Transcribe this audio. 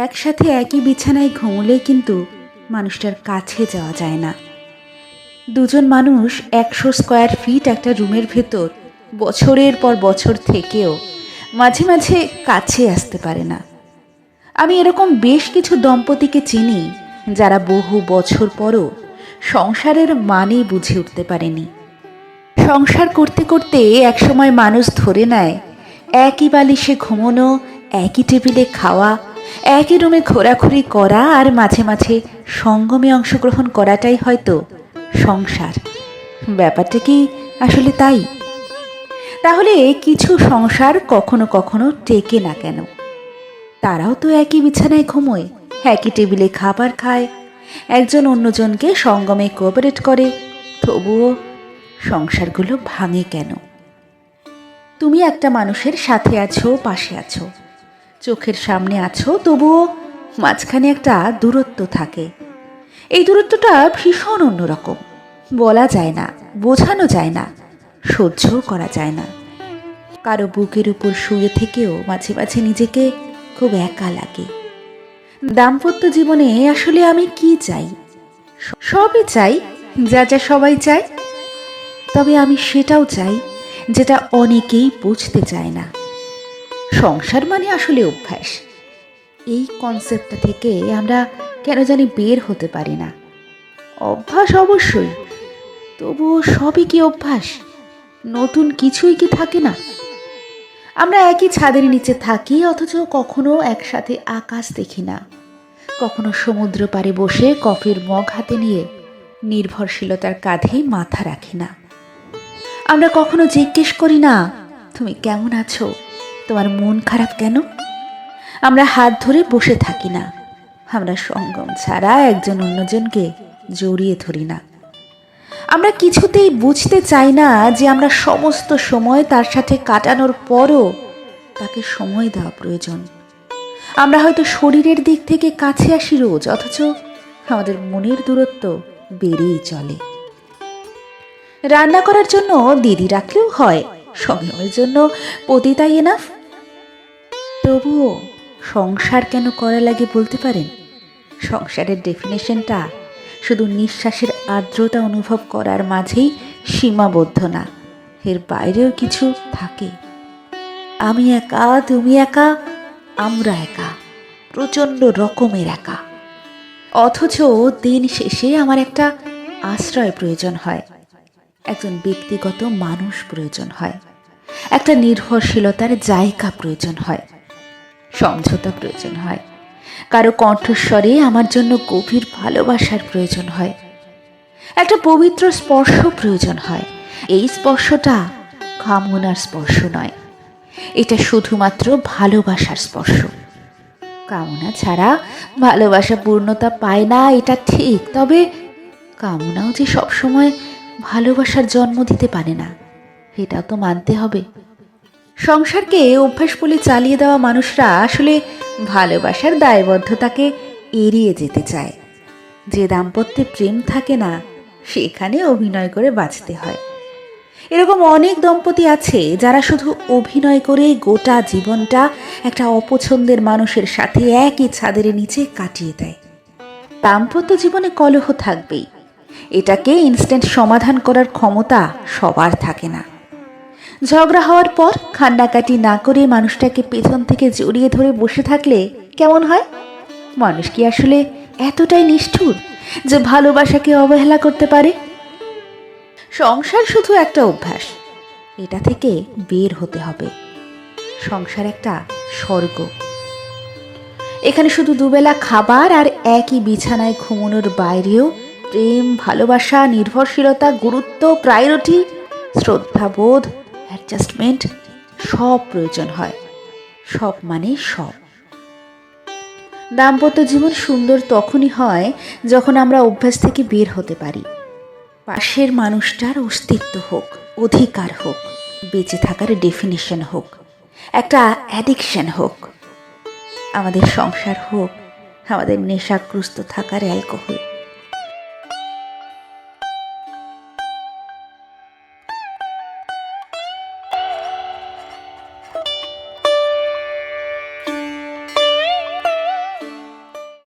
একসাথে একই বিছানায় ঘুমোলে কিন্তু মানুষটার কাছে যাওয়া যায় না। দুজন মানুষ 100 স্কোয়ার ফিট একটা রুমের ভেতর বছরের পর বছর থেকেও মাঝে মাঝে কাছে আসতে পারে না। আমি এরকম বেশ কিছু দম্পতিকে চিনি যারা বহু বছর পরও সংসারের মানে বুঝে উঠতে পারেনি। সংসার করতে করতে একসময় মানুষ ধরে নেয় একই বালিশে ঘুমোনো, একই টেবিলে খাওয়া, একই রুমে ঘোরাঘুরি করা আর মাঝে মাঝে সঙ্গমে অংশগ্রহণ করাটাই হয়তো সংসার। ব্যাপারটা কি আসলে তাই? তাহলে কিছু সংসার কখনো কখনো টেকে না কেন? তারাও তো একই বিছানায় ঘুমোয়, একই টেবিলে খাবার খায়, একজন অন্যজনকে সঙ্গমে কোঅপারেট করে, তবুও সংসারগুলো ভাঙে কেন? তুমি একটা মানুষের সাথে আছো, পাশে আছো, চোখের সামনে আছো, তবুও মাঝখানে একটা দূরত্ব থাকে। এই দূরত্বটা ভীষণ অন্যরকম, বলা যায় না, বোঝানো যায় না, সহ্যও করা যায় না। কারো বুকের উপর শুয়ে থেকেও মাঝে মাঝে নিজেকে খুব একা লাগে। দাম্পত্য জীবনে আসলে আমি কি চাই? সবই চাই, যা যা সবাই চায়। তবে আমি সেটাও চাই যেটা অনেকেই বুঝতে চায় না। সংসার মানে আসলে অভ্যাস। এই কনসেপ্টটা থেকে আমরা কেন জানি বের হতে পারি না। অভ্যাস অবশ্যই, তবুও সবই কি অভ্যাস? নতুন কিছুই কি থাকে না? আমরা একই ছাদের নিচে থাকি, অথচ কখনো একসাথে আকাশ দেখি না। কখনো সমুদ্র পাড়ে বসে কফির মগ হাতে নিয়ে নির্ভরশীলতার কাঁধে মাথা রাখি না। আমরা কখনো জিজ্ঞেস করি না, তুমি কেমন আছো, তোমার মন খারাপ কেন? আমরা হাত ধরে বসে থাকি না। আমরা সঙ্গম ছাড়া একজন অন্যজনকে জড়িয়ে ধরি না। আমরা কিছুতেই বুঝতে চাই না যে আমরা সমস্ত সময় তার সাথে কাটানোর পরও তাকে সময় দেওয়া প্রয়োজন। আমরা হয়তো শরীরের দিক থেকে কাছে আসি রোজ, অথচ আমাদের মনের দূরত্ব বেড়েই চলে। রান্না করার জন্য দিদি রাখলেও হয়, সংযমের জন্য পতিতাই এনাফ। তবুও সংসার কেন করা লাগে বলতে পারেন? সংসারের ডেফিনেশনটা শুধু নিঃশ্বাসের আর্দ্রতা অনুভব করার মাঝেই সীমাবদ্ধ না, এর বাইরেও কিছু থাকে। আমি একা, তুমি একা, আমরা একা, প্রচণ্ড রকমের একা। অথচ দিন শেষে আমার একটা আশ্রয় প্রয়োজন হয়, একজন ব্যক্তিগত মানুষ প্রয়োজন হয়, একটা নির্ভরশীলতার জায়গা প্রয়োজন হয়, সমঝোতা প্রয়োজন হয়, কারো কণ্ঠস্বরে আমার জন্য গভীর ভালোবাসার প্রয়োজন হয়, একটা পবিত্র স্পর্শ প্রয়োজন হয়। এই স্পর্শটা কামনার স্পর্শ নয়, এটা শুধুমাত্র ভালোবাসার স্পর্শ। কামনা ছাড়া ভালোবাসা পূর্ণতা পায় না, এটা ঠিক। তবে কামনাও যে সবসময় ভালোবাসার জন্ম দিতে পারে না, এটাও তো মানতে হবে। সংসারকে অভ্যাস বলে চালিয়ে দেওয়া মানুষরা আসলে ভালোবাসার দায়বদ্ধতাকে এড়িয়ে যেতে চায়। যে দাম্পত্যে প্রেম থাকে না, সেখানে অভিনয় করে বাঁচতে হয়। এরকম অনেক দম্পতি আছে যারা শুধু অভিনয় করে গোটা জীবনটা একটা অপছন্দের মানুষের সাথে একই ছাদের নিচে কাটিয়ে দেয়। দাম্পত্য জীবনে কলহ থাকবেই, এটাকে ইনস্ট্যান্ট সমাধান করার ক্ষমতা সবার থাকে না। ঝগড়া হওয়ার পর কান্নাকাটি না করে মানুষটাকে পেছন থেকে জড়িয়ে ধরে বসে থাকলে কেমন হয়? মানুষ কি আসলে এতটাই নিষ্ঠুর যে ভালোবাসাকে অবহেলা করতে পারে? সংসার শুধু একটা অভ্যাস, এটা থেকে বের হতে হবে। সংসার একটা স্বর্গ। এখানে শুধু দুবেলা খাবার আর একই বিছানায় ঘুমানোর বাইরেও প্রেম, ভালোবাসা, নির্ভরশীলতা, গুরুত্ব, প্রায়োরিটি, শ্রদ্ধাবোধ, অ্যাডজাস্টমেন্ট সব প্রয়োজন হয়। সব মানে সব। দাম্পত্য জীবন সুন্দর তখনই হয় যখন আমরা অভ্যাস থেকে বের হতে পারি। পাশের মানুষটার অস্তিত্ব হোক, অধিকার হোক, বেঁচে থাকার ডেফিনিশন হোক, একটা অ্যাডিকশন হোক। আমাদের সংসার হোক আমাদের নেশাগ্রস্ত থাকার অ্যালকোহল।